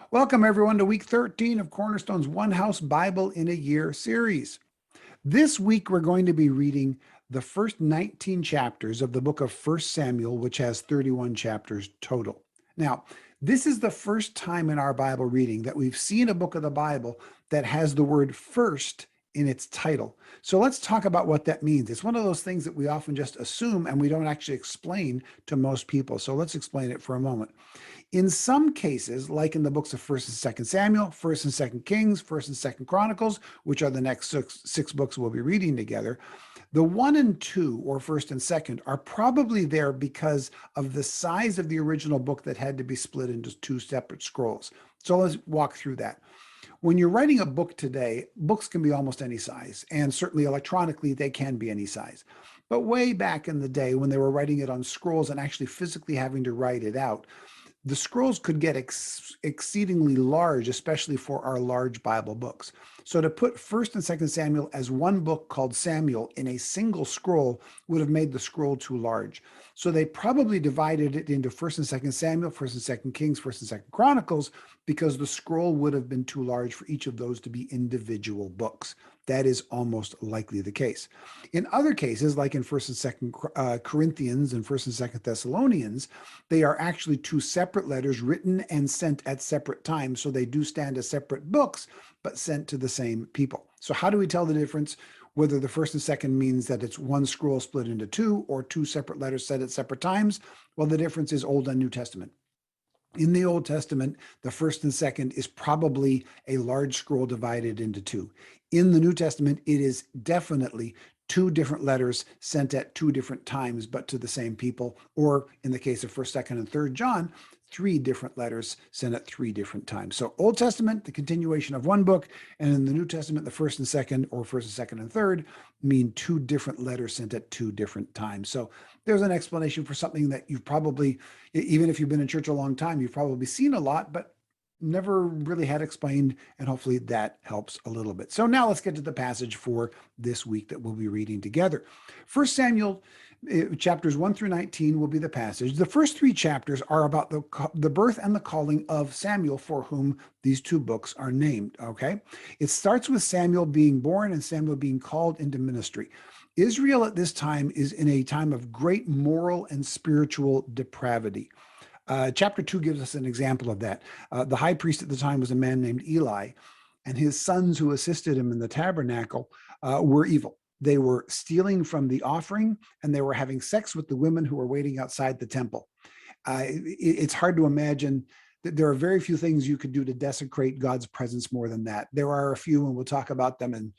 Welcome, everyone, to week 13 of Cornerstone's One House Bible in a Year series. This week, we're going to be reading the first 19 chapters of the book of 1 Samuel, which has 31 chapters total. Now, this is the first time in our Bible reading that we've seen a book of the Bible that has the word first in its title. So let's talk about what that means. It's one of those things that we often just assume and we don't actually explain to most people. So let's explain it for a moment. In some cases, like in the books of 1st and 2nd Samuel, 1st and 2nd Kings, 1st and 2nd Chronicles, which are the next six books we'll be reading together, the 1 and 2, or 1st and 2nd, are probably there because of the size of the original book that had to be split into two separate scrolls. So let's walk through that. When you're writing a book today, books can be almost any size, and certainly electronically, they can be any size. But way back in the day, when they were writing it on scrolls and actually physically having to write it out, the scrolls could get exceedingly large, especially for our large Bible books. So to put 1st and 2nd Samuel as one book called Samuel in a single scroll would have made the scroll too large. So they probably divided it into 1st and 2nd Samuel, 1st and 2nd Kings, 1st and 2nd Chronicles, because the scroll would have been too large for each of those to be individual books. That is almost likely the case. In other cases, like in 1st and 2nd Corinthians and 1st and 2nd Thessalonians, they are actually two separate letters written and sent at separate times. So they do stand as separate books, but sent to the same people. So how do we tell the difference whether the 1st and 2nd means that it's one scroll split into two or two separate letters sent at separate times? Well, the difference is Old and New Testament. In the Old Testament, the 1st and 2nd is probably a large scroll divided into two. In the New Testament, it is definitely two different letters sent at two different times, but to the same people, or in the case of 1st, 2nd, and 3rd John, three different letters sent at three different times. So Old Testament, the continuation of one book, and in the New Testament, the 1st and 2nd, or 1st and 2nd and 3rd, mean two different letters sent at two different times. So there's an explanation for something that you've probably, even if you've been in church a long time, you've probably seen a lot, but never really had explained, and hopefully that helps a little bit. So now let's get to the passage for this week that we'll be reading together. 1 Samuel chapters 1 through 19 will be the passage. The first three chapters are about the birth and the calling of Samuel, for whom these two books are named, okay? It starts with Samuel being born and Samuel being called into ministry. Israel at this time is in a time of great moral and spiritual depravity. Chapter 2 gives us an example of that. The high priest at the time was a man named Eli, and his sons who assisted him in the tabernacle were evil. They were stealing from the offering, and they were having sex with the women who were waiting outside the temple. It's hard to imagine that there are very few things you could do to desecrate God's presence more than that. There are a few, and we'll talk about them in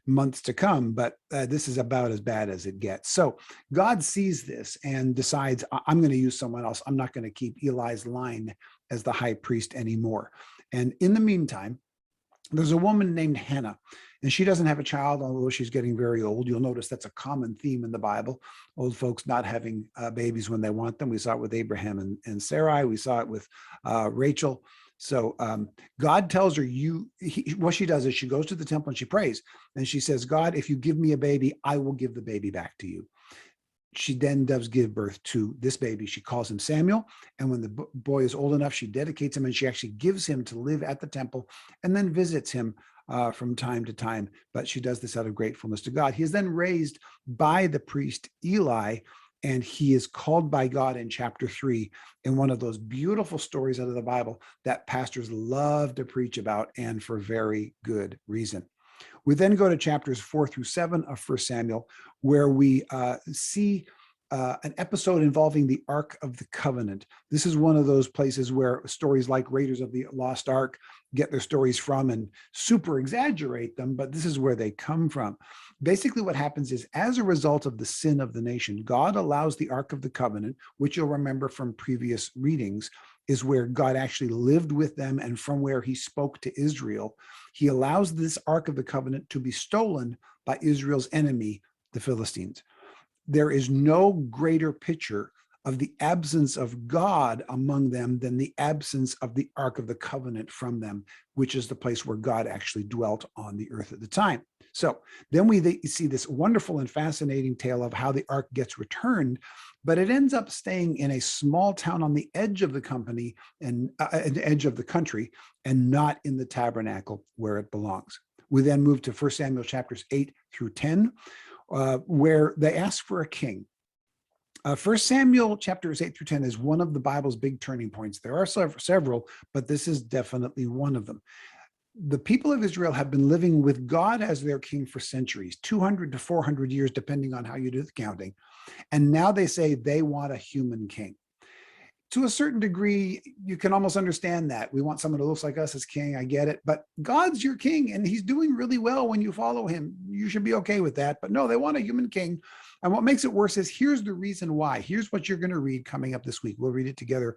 months to come, but this is about as bad as it gets. So God sees this and decides, I'm going to use someone else. I'm not going to keep Eli's line as the high priest anymore. And in the meantime, there's a woman named Hannah, and she doesn't have a child, although she's getting very old. You'll notice that's a common theme in the Bible, old folks not having babies when they want them. We saw it with Abraham and Sarai. We saw it with Rachel. So God tells her, what she does is she goes to the temple and she prays, and she says, God, if you give me a baby, I will give the baby back to you. She then does give birth to this baby. She calls him Samuel. And when the boy is old enough, she dedicates him, and she actually gives him to live at the temple and then visits him from time to time. But she does this out of gratefulness to God. He is then raised by the priest Eli, and he is called by God in chapter 3 in one of those beautiful stories out of the Bible that pastors love to preach about, and for very good reason. We then go to chapters 4 through 7 of 1 Samuel, where we see an episode involving the Ark of the Covenant. This is one of those places where stories like Raiders of the Lost Ark get their stories from and super exaggerate them, but this is where they come from. Basically, what happens is, as a result of the sin of the nation, God allows the Ark of the Covenant, which you'll remember from previous readings, is where God actually lived with them and from where he spoke to Israel. He allows this Ark of the Covenant to be stolen by Israel's enemy, the Philistines. There is no greater picture of the absence of God among them than the absence of the Ark of the Covenant from them, which is the place where God actually dwelt on the earth at the time. So then we see this wonderful and fascinating tale of how the Ark gets returned but it ends up staying in a small town on the edge of the company and edge of the country, and not in the tabernacle where it belongs. We then move to 1 Samuel chapters 8 through 10, where they ask for a king. 1 Samuel chapters 8 through 10 is one of the Bible's big turning points. There are several, but this is definitely one of them. The people of Israel have been living with God as their king for centuries, 200 to 400 years, depending on how you do the counting. And now they say they want a human king. To a certain degree, you can almost understand that. We want someone who looks like us as king. I get it. But God's your king, and he's doing really well when you follow him. You should be okay with that. But no, they want a human king. And what makes it worse is here's the reason why. Here's what you're going to read coming up this week. We'll read it together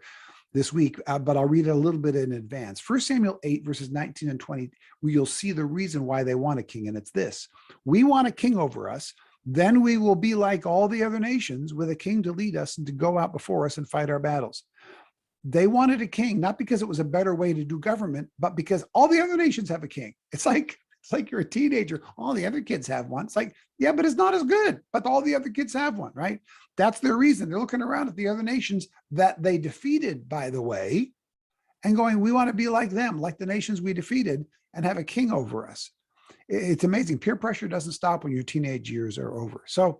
this week, but I'll read it a little bit in advance. 1 Samuel 8, verses 19 and 20, where you'll see the reason why they want a king, and it's this. We want a king over us, then we will be like all the other nations with a king to lead us and to go out before us and fight our battles. They wanted a king, not because it was a better way to do government, but because all the other nations have a king. It's like you're a teenager. All the other kids have one. It's like, yeah, but it's not as good, but all the other kids have one, right? That's their reason. They're looking around at the other nations that they defeated, by the way, and going, we want to be like them, like the nations we defeated, and have a king over us. It's amazing. Peer pressure doesn't stop when your teenage years are over. So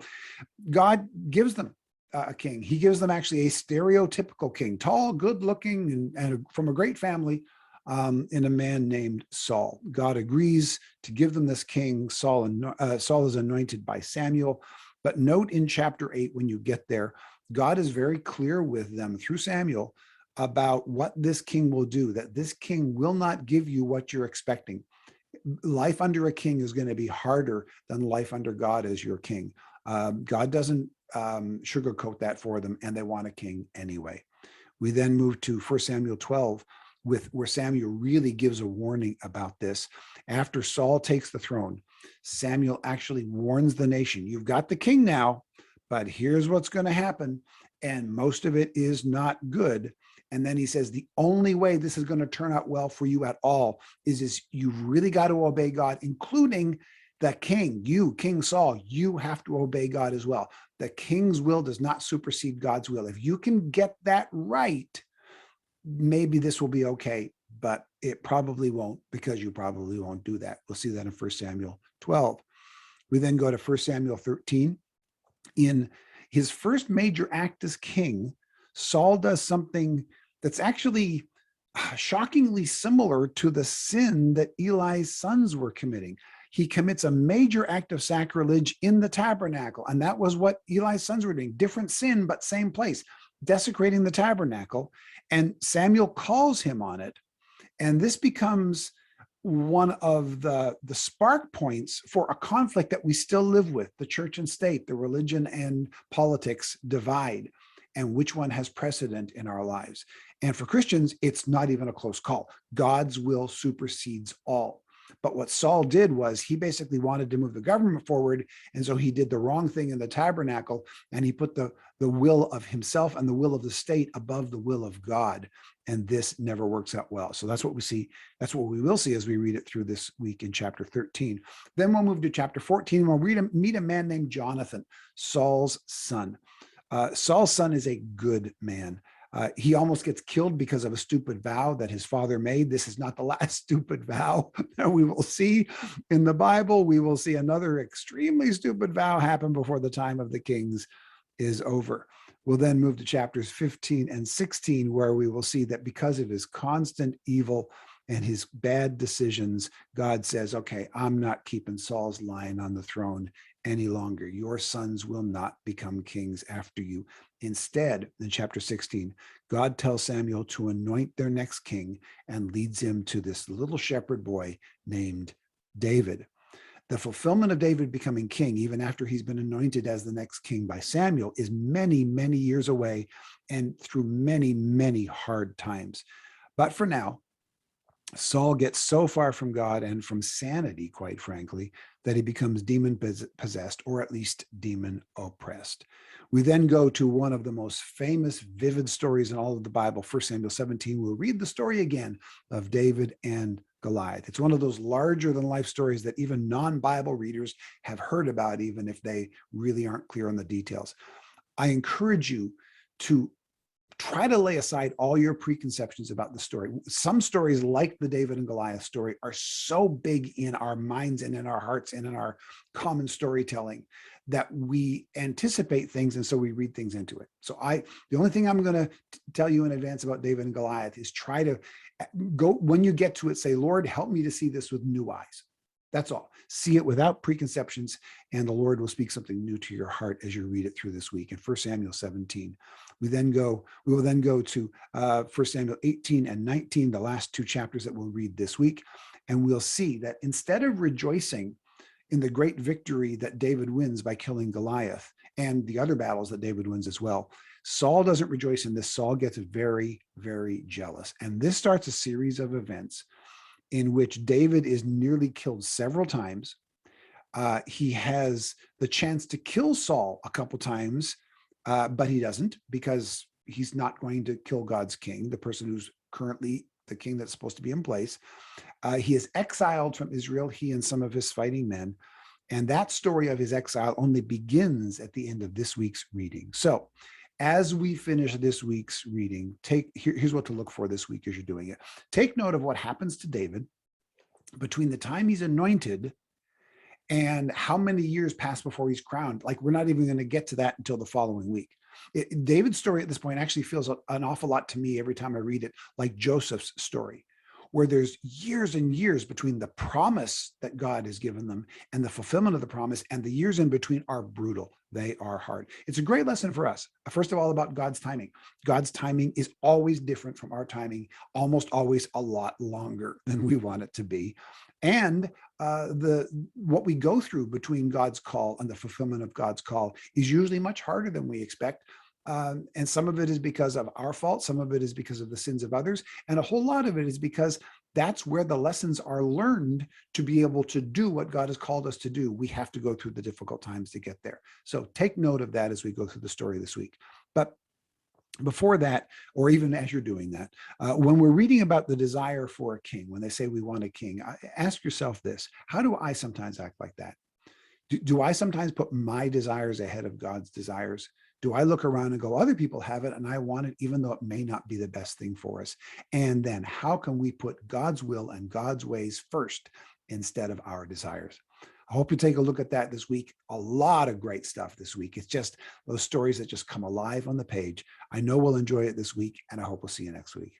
God gives them a king. He gives them actually a stereotypical king, tall, good looking, and from a great family, in a man named Saul. God agrees to give them this king. Saul is anointed by Samuel. But note in chapter 8, when you get there, God is very clear with them through Samuel about what this king will do, that this king will not give you what you're expecting. Life under a king is going to be harder than life under God as your king. God doesn't sugarcoat that for them, and they want a king anyway. We then move to 1 Samuel 12, where Samuel really gives a warning about this. After Saul takes the throne, Samuel actually warns the nation, you've got the king now, but here's what's going to happen. And most of it is not good. And then he says, the only way this is going to turn out well for you at all is you've really got to obey God, including the king. You, King Saul, you have to obey God as well. The king's will does not supersede God's will. If you can get that right, maybe this will be okay, but it probably won't, because you probably won't do that. We'll see that in 1 Samuel 12. We then go to 1 Samuel 13. In his first major act as king, Saul does something that's actually shockingly similar to the sin that Eli's sons were committing. He commits a major act of sacrilege in the tabernacle, and that was what Eli's sons were doing. Different sin, but same place, desecrating the tabernacle. And Samuel calls him on it. And this becomes one of the spark points for a conflict that we still live with. The church and state, the religion and politics divide, and which one has precedent in our lives. And for Christians, it's not even a close call. God's will supersedes all. But what Saul did was he basically wanted to move the government forward. And so he did the wrong thing in the tabernacle, and he put the will of himself and the will of the state above the will of God. And this never works out well. So that's what we see. That's what we will see as we read it through this week in chapter 13. Then we'll move to chapter 14. We'll meet a man named Jonathan, Saul's son. Saul's son is a good man. He almost gets killed because of a stupid vow that his father made. This is not the last stupid vow that we will see in the Bible. We will see another extremely stupid vow happen before the time of the kings is over. We'll then move to chapters 15 and 16, where we will see that because of his constant evil and his bad decisions, God says, okay, I'm not keeping Saul's line on the throne any longer. Your sons will not become kings after you. Instead, in chapter 16, God tells Samuel to anoint their next king and leads him to this little shepherd boy named David. The fulfillment of David becoming king, even after he's been anointed as the next king by Samuel, is many, many years away and through many, many hard times. But for now, Saul gets so far from God and from sanity, quite frankly, that he becomes demon possessed, or at least demon oppressed. We then go to one of the most famous, vivid stories in all of the Bible, 1 Samuel 17. We'll read the story again of David and Goliath. It's one of those larger than life stories that even non-Bible readers have heard about, even if they really aren't clear on the details. I encourage you to try to lay aside all your preconceptions about the story. Some stories, like the David and Goliath story, are so big in our minds and in our hearts and in our common storytelling that we anticipate things, and so we read things into it. So the only thing I'm going to tell you in advance about David and Goliath is try to go, when you get to it, say, Lord, help me to see this with new eyes. That's all. See it without preconceptions, and the Lord will speak something new to your heart as you read it through this week. In 1 Samuel 17, we will then go to 1 Samuel 18 and 19, the last two chapters that we'll read this week, and we'll see that instead of rejoicing in the great victory that David wins by killing Goliath and the other battles that David wins as well, Saul doesn't rejoice in this. Saul gets very, very jealous, and this starts a series of events in which David is nearly killed several times. He has the chance to kill Saul a couple times, but he doesn't, because he's not going to kill God's king, the person who's currently the king that's supposed to be in place. He is exiled from Israel, he and some of his fighting men. And that story of his exile only begins at the end of this week's reading. So as we finish this week's reading, here's what to look for this week as you're doing it. Take note of what happens to David between the time he's anointed and how many years pass before he's crowned. Like, we're not even going to get to that until the following week. David's story at this point actually feels an awful lot to me every time I read it, like Joseph's story, where there's years and years between the promise that God has given them and the fulfillment of the promise, and the years in between are brutal. They are hard. It's a great lesson for us. First of all, about God's timing. God's timing is always different from our timing, almost always a lot longer than we want it to be. And what we go through between God's call and the fulfillment of God's call is usually much harder than we expect. And some of it is because of our fault. Some of it is because of the sins of others. And a whole lot of it is because that's where the lessons are learned to be able to do what God has called us to do. We have to go through the difficult times to get there. So take note of that as we go through the story this week. But before that, or even as you're doing that, when we're reading about the desire for a king, when they say we want a king, ask yourself this: how do I sometimes act like that? Do I sometimes put my desires ahead of God's desires? Do I look around and go, other people have it and I want it, even though it may not be the best thing for us? And then how can we put God's will and God's ways first instead of our desires? I hope you take a look at that this week. A lot of great stuff this week. It's just those stories that just come alive on the page. I know we'll enjoy it this week, and I hope we'll see you next week.